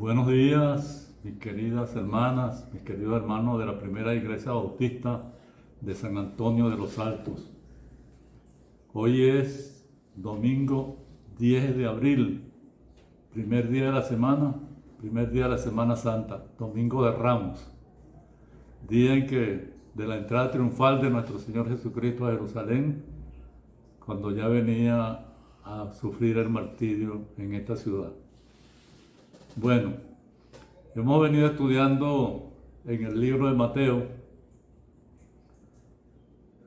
Buenos días, mis queridas hermanas, mis queridos hermanos de la Primera Iglesia Bautista de San Antonio de los Altos. Hoy es domingo 10 de abril, primer día de la Semana Santa, domingo de Ramos, día en que de la entrada triunfal de nuestro Señor Jesucristo a Jerusalén, cuando ya venía a sufrir el martirio en esta ciudad. Bueno, hemos venido estudiando en el libro de Mateo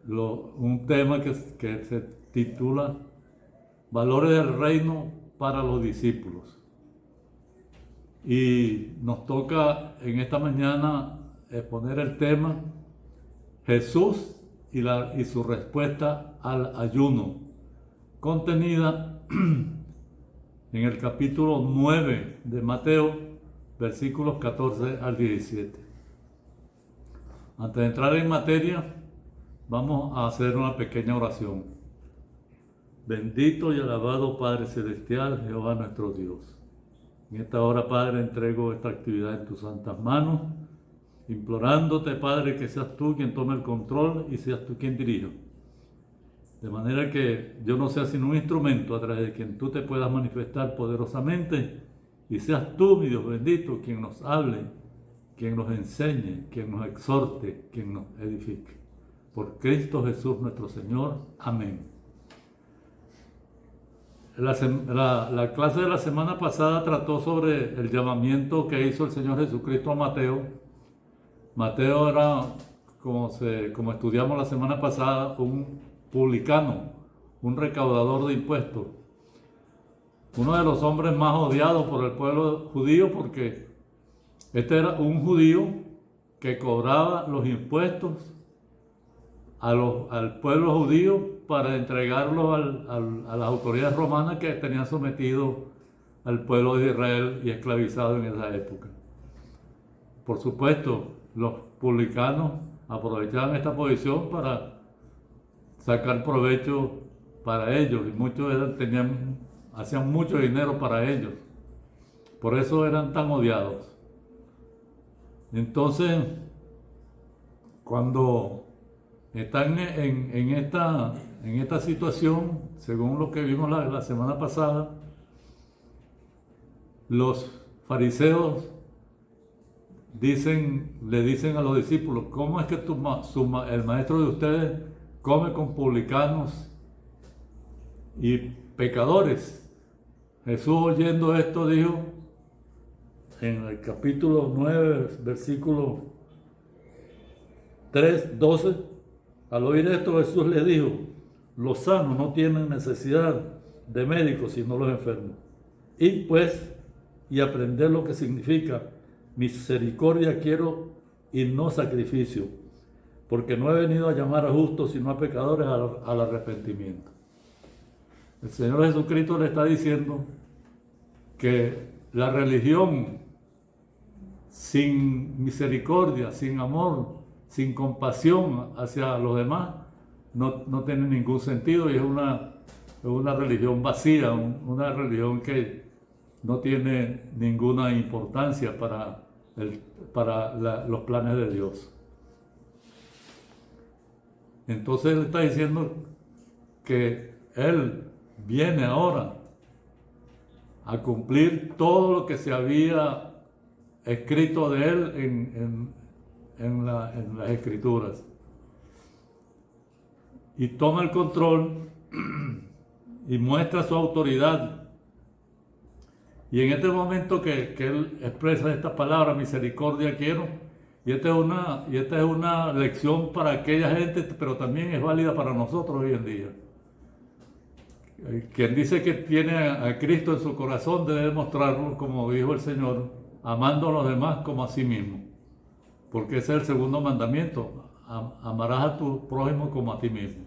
un tema que se titula Valores del Reino para los discípulos. Y nos toca en esta mañana exponer el tema Jesús y su respuesta al ayuno, contenida en el capítulo 9 de Mateo, versículos 14 al 17. Antes de entrar en materia, vamos a hacer una pequeña oración. Bendito y alabado Padre Celestial, Jehová nuestro Dios. En esta hora, Padre, entrego esta actividad en tus santas manos, implorándote, Padre, que seas tú quien tome el control y seas tú quien dirija. De manera que yo no sea sino un instrumento a través de quien tú te puedas manifestar poderosamente y seas tú, mi Dios bendito, quien nos hable, quien nos enseñe, quien nos exhorte, quien nos edifique. Por Cristo Jesús nuestro Señor. Amén. La clase de la semana pasada trató sobre el llamamiento que hizo el Señor Jesucristo a Mateo. Mateo era, como estudiamos la semana pasada, un publicano, un recaudador de impuestos, uno de los hombres más odiados por el pueblo judío, porque este era un judío que cobraba los impuestos al pueblo judío para entregarlos a las autoridades romanas que tenían sometido al pueblo de Israel y esclavizado en esa época. Por supuesto, los publicanos aprovechaban esta posición para sacar provecho para ellos, y muchos hacían mucho dinero para ellos. Por eso eran tan odiados. Entonces, cuando están en esta situación, según lo que vimos la semana pasada, los fariseos le dicen a los discípulos: ¿cómo es que el maestro de ustedes come con publicanos y pecadores? Jesús, oyendo esto, dijo en el capítulo 9, versículo 12, al oír esto Jesús le dijo: los sanos no tienen necesidad de médicos, sino los enfermos. Id pues y aprended lo que significa misericordia quiero y no sacrificio, porque no he venido a llamar a justos sino a pecadores al arrepentimiento. El Señor Jesucristo le está diciendo que la religión sin misericordia, sin amor, sin compasión hacia los demás, no tiene ningún sentido, y es una religión vacía, una religión que no tiene ninguna importancia para los planes de Dios. Entonces Él está diciendo que Él viene ahora a cumplir todo lo que se había escrito de Él en las Escrituras. Y toma el control y muestra su autoridad. Y en este momento que Él expresa esta palabra, misericordia quiero, y esta es una lección para aquella gente, pero también es válida para nosotros hoy en día. Quien dice que tiene a Cristo en su corazón debe demostrarlo, como dijo el Señor, amando a los demás como a sí mismo. Porque ese es el segundo mandamiento: amarás a tu prójimo como a ti mismo.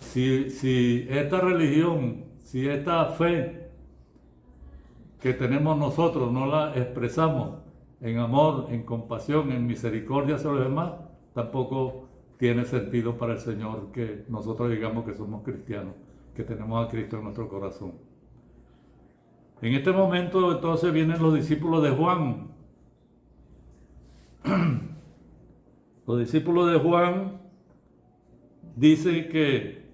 Si esta religión, si esta fe que tenemos nosotros no la expresamos en amor, en compasión, en misericordia hacia los demás, tampoco tiene sentido para el Señor que nosotros digamos que somos cristianos, que tenemos a Cristo en nuestro corazón. En este momento entonces vienen los discípulos de Juan. Los discípulos de Juan dicen que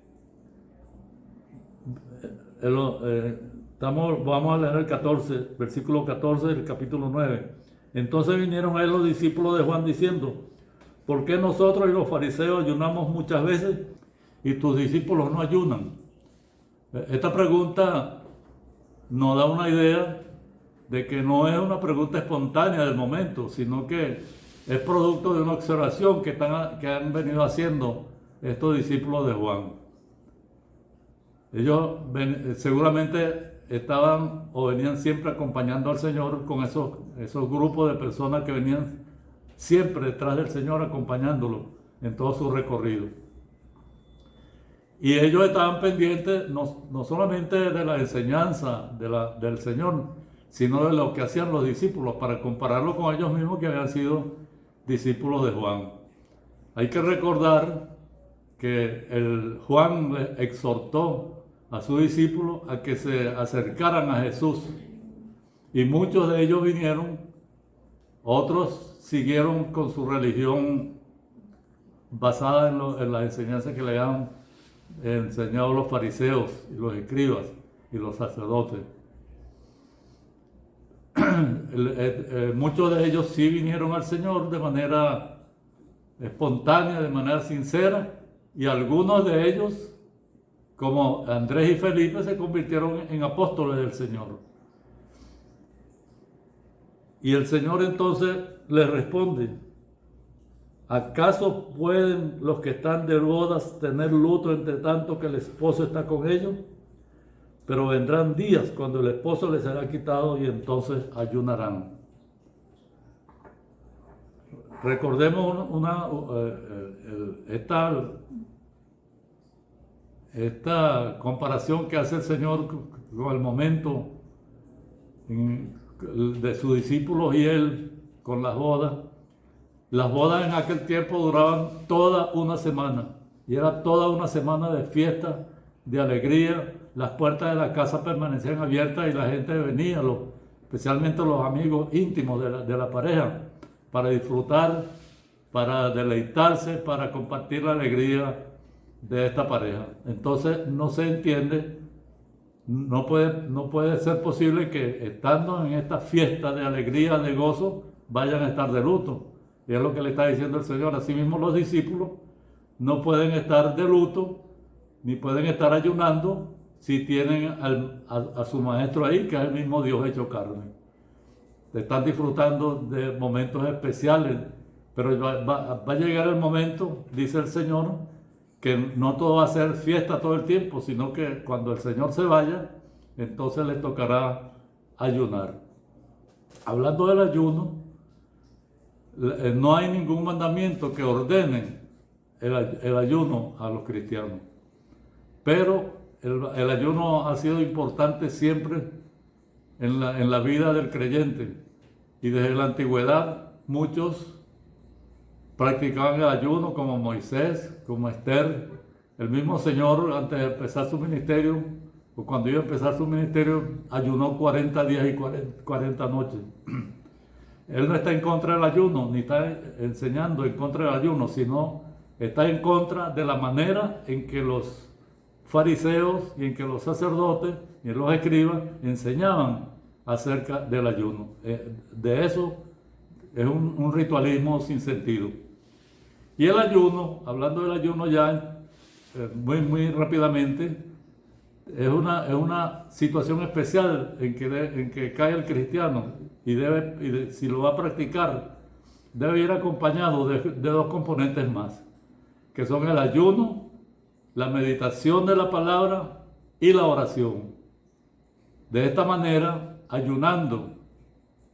vamos a leer el 14, versículo 14 del capítulo 9. Entonces vinieron a él los discípulos de Juan diciendo: ¿por qué nosotros y los fariseos ayunamos muchas veces y tus discípulos no ayunan? Esta pregunta nos da una idea de que no es una pregunta espontánea del momento, sino que es producto de una observación que han venido haciendo estos discípulos de Juan. Ellos seguramente estaban o venían siempre acompañando al Señor con esos grupos de personas que venían siempre detrás del Señor acompañándolo en todo su recorrido. Y ellos estaban pendientes no solamente de la enseñanza del Señor, sino de lo que hacían los discípulos, para compararlo con ellos mismos que habían sido discípulos de Juan. Hay que recordar que Juan le exhortó a sus discípulos a que se acercaran a Jesús, y muchos de ellos vinieron, otros siguieron con su religión basada en las enseñanzas que le habían enseñado los fariseos y los escribas y los sacerdotes. Muchos de ellos sí vinieron al Señor de manera espontánea, de manera sincera, y algunos de ellos, como Andrés y Felipe, se convirtieron en apóstoles del Señor. Y el Señor entonces les responde: ¿acaso pueden los que están de bodas tener luto entre tanto que el esposo está con ellos? Pero vendrán días cuando el esposo les será quitado y entonces ayunarán. Recordemos esta comparación que hace el Señor con el momento de sus discípulos y él con las bodas. Las bodas en aquel tiempo duraban toda una semana, y era toda una semana de fiesta, de alegría. Las puertas de la casa permanecían abiertas y la gente venía, especialmente los amigos íntimos de la pareja, para disfrutar, para deleitarse, para compartir la alegría de esta pareja. Entonces no se entiende, no puede ser posible que estando en esta fiesta de alegría, de gozo, vayan a estar de luto. Y es lo que le está diciendo el Señor. Asimismo, los discípulos no pueden estar de luto, ni pueden estar ayunando si tienen a su maestro ahí, que es el mismo Dios hecho carne. Están disfrutando de momentos especiales, pero va a llegar el momento, dice el Señor, que no todo va a ser fiesta todo el tiempo, sino que cuando el Señor se vaya, entonces les tocará ayunar. Hablando del ayuno, no hay ningún mandamiento que ordene el ayuno a los cristianos, pero el ayuno ha sido importante siempre en la vida del creyente, y desde la antigüedad muchos practicaban el ayuno, como Moisés, como Esther. El mismo Señor, antes de empezar su ministerio, o cuando iba a empezar su ministerio, ayunó 40 días y 40 noches. Él no está en contra del ayuno, ni está enseñando en contra del ayuno, sino está en contra de la manera en que los fariseos y en que los sacerdotes y los escribas enseñaban acerca del ayuno. De eso es un ritualismo sin sentido. Y el ayuno, hablando del ayuno ya muy rápidamente, es una situación especial en que cae el cristiano, y si lo va a practicar, debe ir acompañado de dos componentes más, que son el ayuno, la meditación de la palabra y la oración. De esta manera, ayunando,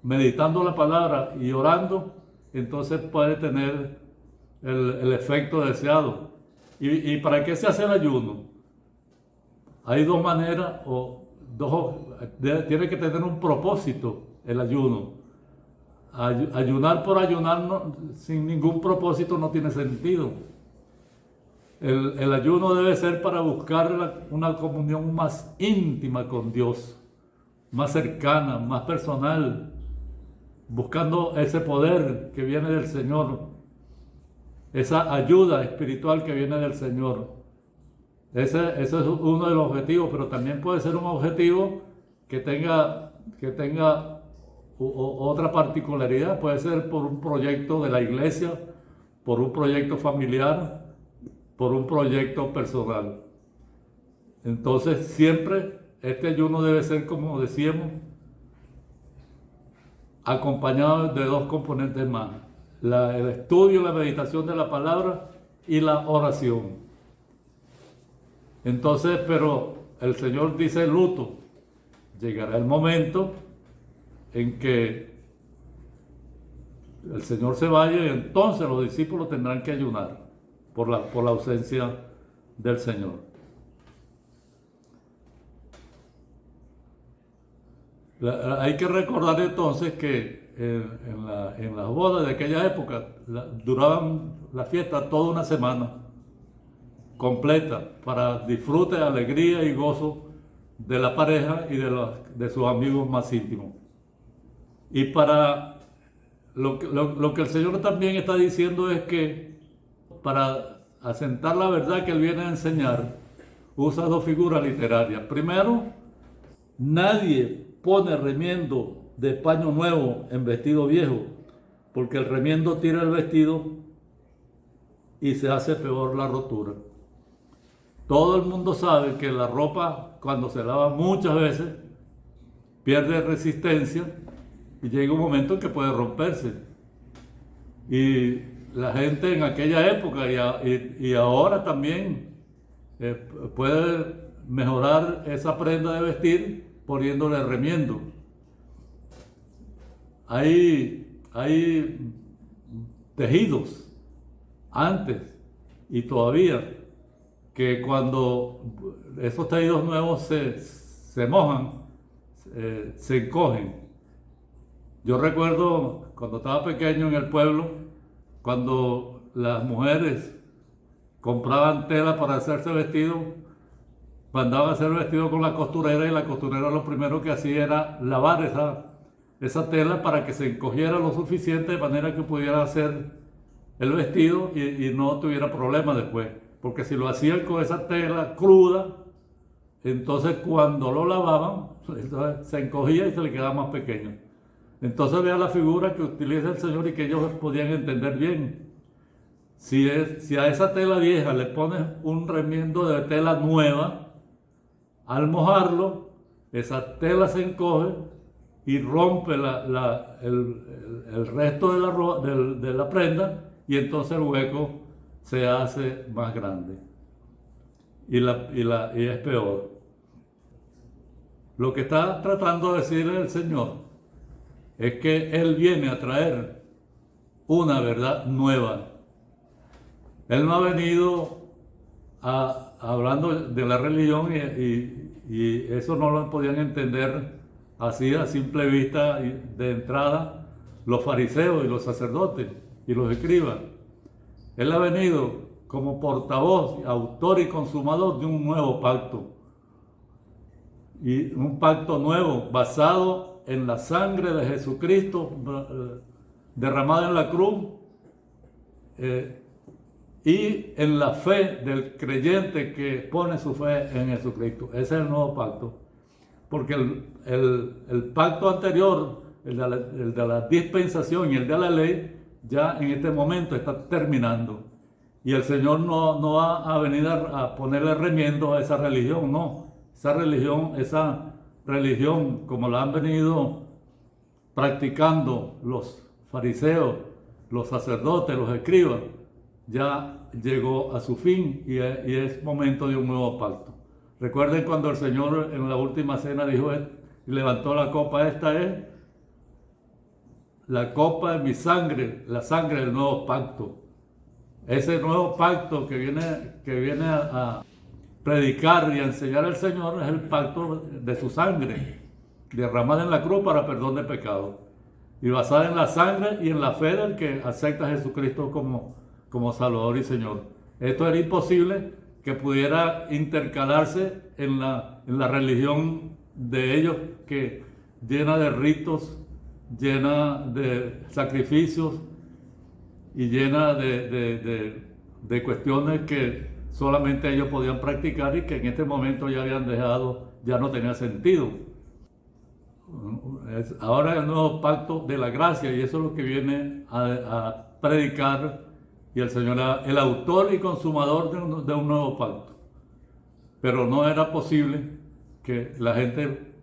meditando la palabra y orando, entonces puede tener el efecto deseado. ¿Y para qué se hace el ayuno? Hay dos maneras, tiene que tener un propósito el ayuno. Ayunar por ayunar sin ningún propósito no tiene sentido. El ayuno debe ser para buscar una comunión más íntima con Dios, más cercana, más personal, buscando ese poder que viene del Señor, esa ayuda espiritual que viene del Señor. Ese es uno de los objetivos, pero también puede ser un objetivo que tenga otra particularidad. Puede ser por un proyecto de la iglesia, por un proyecto familiar, por un proyecto personal. Entonces siempre este ayuno debe ser, como decíamos, acompañado de dos componentes más: el estudio, la meditación de la palabra y la oración. Entonces, pero el Señor dice luto. Llegará el momento en que el Señor se vaya y entonces los discípulos tendrán que ayunar por la ausencia del Señor. Hay que recordar entonces que en las bodas de aquella época duraban la fiesta toda una semana completa para disfrute, alegría y gozo de la pareja y de sus amigos más íntimos. Y para lo que el Señor también está diciendo es que para asentar la verdad que Él viene a enseñar, usa dos figuras literarias. Primero, nadie pone remiendo de paño nuevo en vestido viejo, porque el remiendo tira el vestido y se hace peor la rotura. Todo el mundo sabe que la ropa, cuando se lava muchas veces, pierde resistencia y llega un momento en que puede romperse. Y la gente en aquella época y ahora también puede mejorar esa prenda de vestir poniéndole remiendo. Hay tejidos antes y todavía que cuando esos tejidos nuevos se mojan, se encogen. Yo recuerdo cuando estaba pequeño en el pueblo, cuando las mujeres compraban tela para hacerse vestido, mandaban a hacer vestido con la costurera y la costurera lo primero que hacía era lavar esa tela para que se encogiera lo suficiente de manera que pudiera hacer el vestido y no tuviera problemas después. Porque si lo hacían con esa tela cruda, entonces cuando lo lavaban, se encogía y se le quedaba más pequeño. Entonces vea la figura que utiliza el Señor y que ellos podían entender bien. Si a esa tela vieja le pones un remiendo de tela nueva, al mojarlo, esa tela se encoge y rompe el resto de la prenda, y entonces el hueco se hace más grande y es peor. Lo que está tratando de decir el Señor es que Él viene a traer una verdad nueva. Él no ha venido hablando de la religión y eso no lo podían entender así a simple vista de entrada los fariseos y los sacerdotes y los escribas. Él ha venido como portavoz, autor y consumador de un nuevo pacto. Y un pacto nuevo basado en la sangre de Jesucristo derramada en la cruz y en la fe del creyente que pone su fe en Jesucristo. Ese es el nuevo pacto. Porque el pacto anterior, el de la dispensación y el de la ley, ya en este momento está terminando. Y el Señor no va a venir a ponerle remiendo a esa religión, no. Esa religión como la han venido practicando los fariseos, los sacerdotes, los escribas, ya llegó a su fin y es momento de un nuevo pacto. Recuerden cuando el Señor en la última cena dijo y levantó la copa: esta es la copa de mi sangre, la sangre del nuevo pacto. Ese nuevo pacto que viene a predicar y a enseñar al Señor es el pacto de su sangre, derramada en la cruz para perdón de pecados, y basada en la sangre y en la fe del que acepta a Jesucristo como Salvador y Señor. Esto era imposible que pudiera intercalarse en la religión de ellos que llena de ritos, llena de sacrificios y llena de cuestiones que solamente ellos podían practicar y que en este momento ya habían dejado, ya no tenía sentido. Ahora el nuevo pacto de la gracia, y eso es lo que viene a predicar, y el Señor era el autor y consumador de un nuevo pacto. Pero no era posible que la gente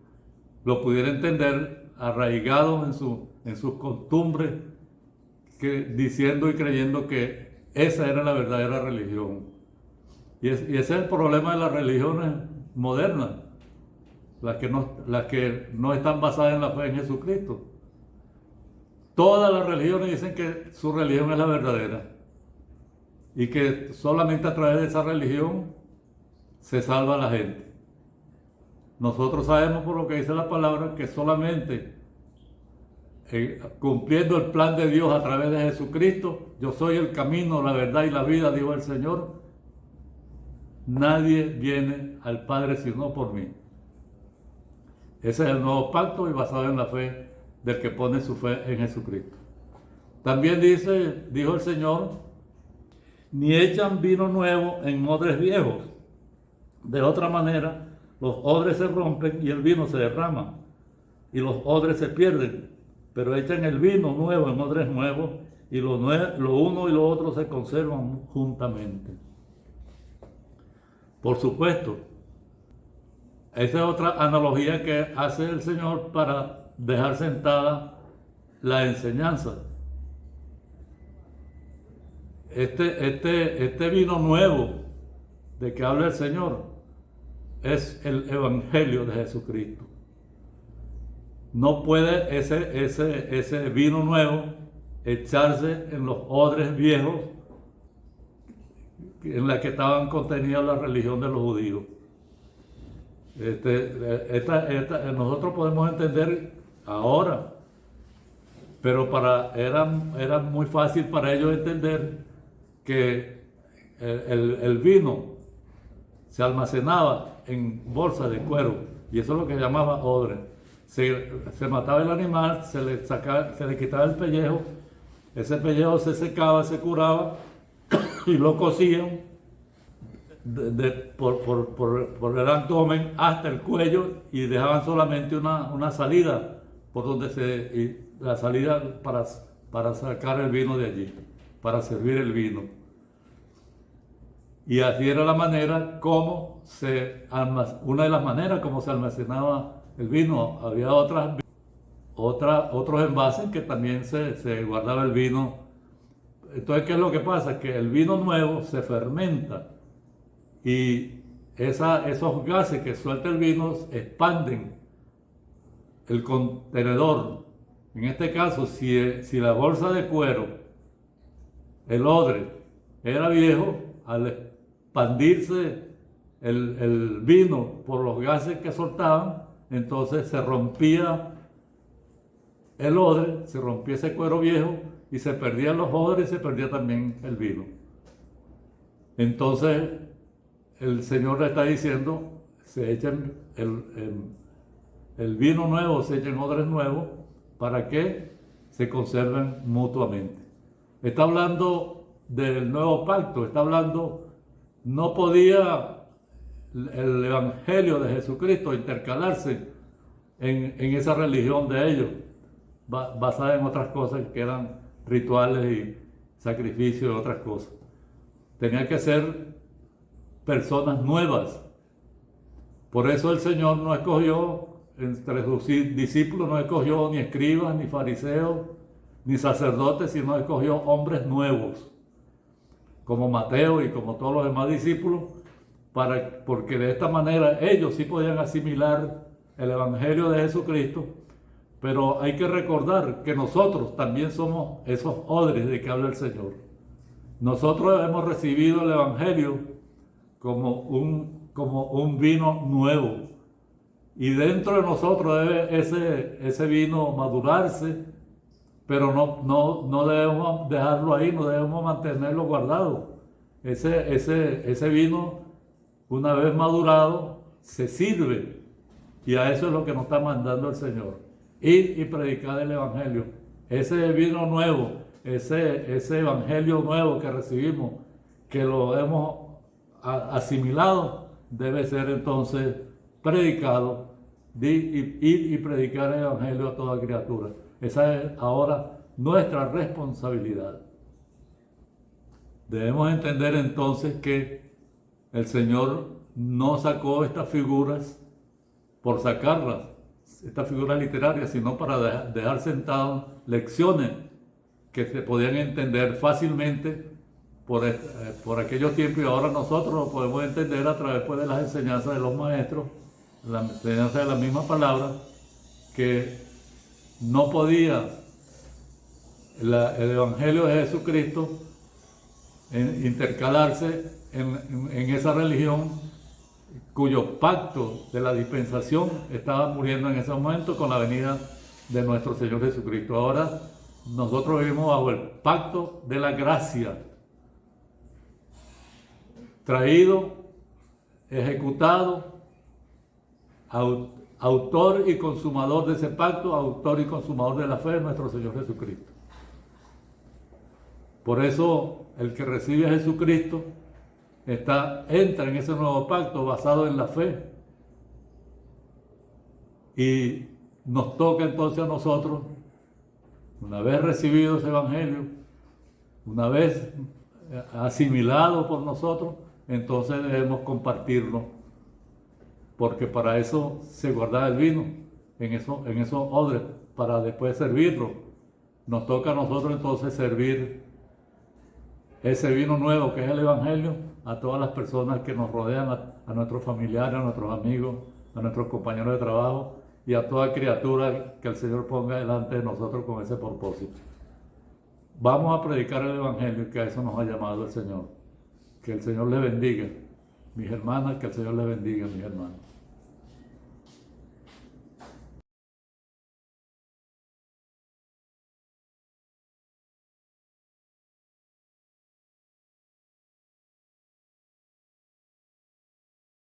lo pudiera entender arraigado en sus costumbres, diciendo y creyendo que esa era la verdadera religión. Y ese es el problema de las religiones modernas, las que no están basadas en la fe en Jesucristo. Todas las religiones dicen que su religión es la verdadera y que solamente a través de esa religión se salva la gente. Nosotros sabemos por lo que dice la palabra que solamente cumpliendo el plan de Dios a través de Jesucristo, yo soy el camino, la verdad y la vida, dijo el Señor. Nadie viene al Padre sino por mí. Ese es el nuevo pacto y basado en la fe del que pone su fe en Jesucristo. También dijo el Señor, ni echan vino nuevo en odres viejos. De otra manera, los odres se rompen y el vino se derrama, y los odres se pierden, pero echan el vino nuevo en odres nuevos, y lo uno y lo otro se conservan juntamente. Por supuesto, esa es otra analogía que hace el Señor para dejar sentada la enseñanza. Este vino nuevo de que habla el Señor es el Evangelio de Jesucristo. No puede ese vino nuevo echarse en los odres viejos en la que estaban contenidas la religión de los judíos. Nosotros podemos entender ahora, pero era muy fácil para ellos entender que el vino se almacenaba en bolsas de cuero, y eso es lo que llamaba odre. Se mataba el animal, se le quitaba el pellejo, ese pellejo se secaba, se curaba y lo cosían por el abdomen hasta el cuello, y dejaban solamente una salida por donde la salida para sacar el vino de allí, para servir el vino. Y así era la manera como una de las maneras como se almacenaba el vino. Había otros envases que también se guardaba el vino. Entonces, ¿qué es lo que pasa? Que el vino nuevo se fermenta y esos gases que suelta el vino expanden el contenedor. En este caso, si la bolsa de cuero, el odre, era viejo, al expandirse el vino por los gases que soltaban, entonces se rompía el odre, se rompía ese cuero viejo y se perdían los odres y se perdía también el vino. Entonces el Señor le está diciendo, se echen el vino nuevo, se echen odres nuevos para que se conserven mutuamente. Está hablando del nuevo pacto, está hablando, no podía el Evangelio de Jesucristo intercalarse en esa religión de ellos, basada en otras cosas que eran rituales y sacrificios y otras cosas. Tenía que ser personas nuevas. Por eso el Señor no escogió, entre sus discípulos no escogió ni escribas, ni fariseos, ni sacerdotes, sino escogió hombres nuevos, como Mateo y como todos los demás discípulos, porque de esta manera ellos sí podían asimilar el Evangelio de Jesucristo. Pero hay que recordar que nosotros también somos esos odres de que habla el Señor. Nosotros hemos recibido el Evangelio como un vino nuevo, y dentro de nosotros debe ese vino madurarse, pero no debemos dejarlo ahí, no debemos mantenerlo guardado. Ese vino, una vez madurado, se sirve Y a eso es lo que nos está mandando el Señor. Ir y predicar el Evangelio. Ese vino nuevo, ese Evangelio nuevo que recibimos, que lo hemos asimilado, debe ser entonces predicado. Ir y predicar el Evangelio a toda criatura. Esa es ahora nuestra responsabilidad. Debemos entender entonces que el Señor no sacó estas figuras por sacarlas, estas figuras literarias, sino para dejar sentadas lecciones que se podían entender fácilmente por aquellos tiempos, y ahora nosotros lo podemos entender a través de las enseñanzas de los maestros, la enseñanza de la misma palabra, que no podía el Evangelio de Jesucristo intercalarse en esa religión cuyo pacto de la dispensación estaba muriendo en ese momento con la venida de nuestro Señor Jesucristo. Ahora nosotros vivimos bajo el pacto de la gracia, traído, ejecutado, autor y consumador de ese pacto, autor y consumador de la fe, nuestro Señor Jesucristo. Por eso el que recibe a Jesucristo entra en ese nuevo pacto basado en la fe. Y nos toca entonces a nosotros, una vez recibido ese Evangelio, una vez asimilado por nosotros, entonces debemos compartirlo, porque para eso se guarda el vino en esos odres, para después servirlo. Nos toca a nosotros entonces servir ese vino nuevo que es el Evangelio a todas las personas que nos rodean, a nuestros familiares, a nuestros amigos, a nuestros compañeros de trabajo y a toda criatura que el Señor ponga delante de nosotros con ese propósito. Vamos a predicar el Evangelio, que a eso nos ha llamado el Señor. Que el Señor les bendiga, mis hermanas, que el Señor les bendiga, mis hermanos.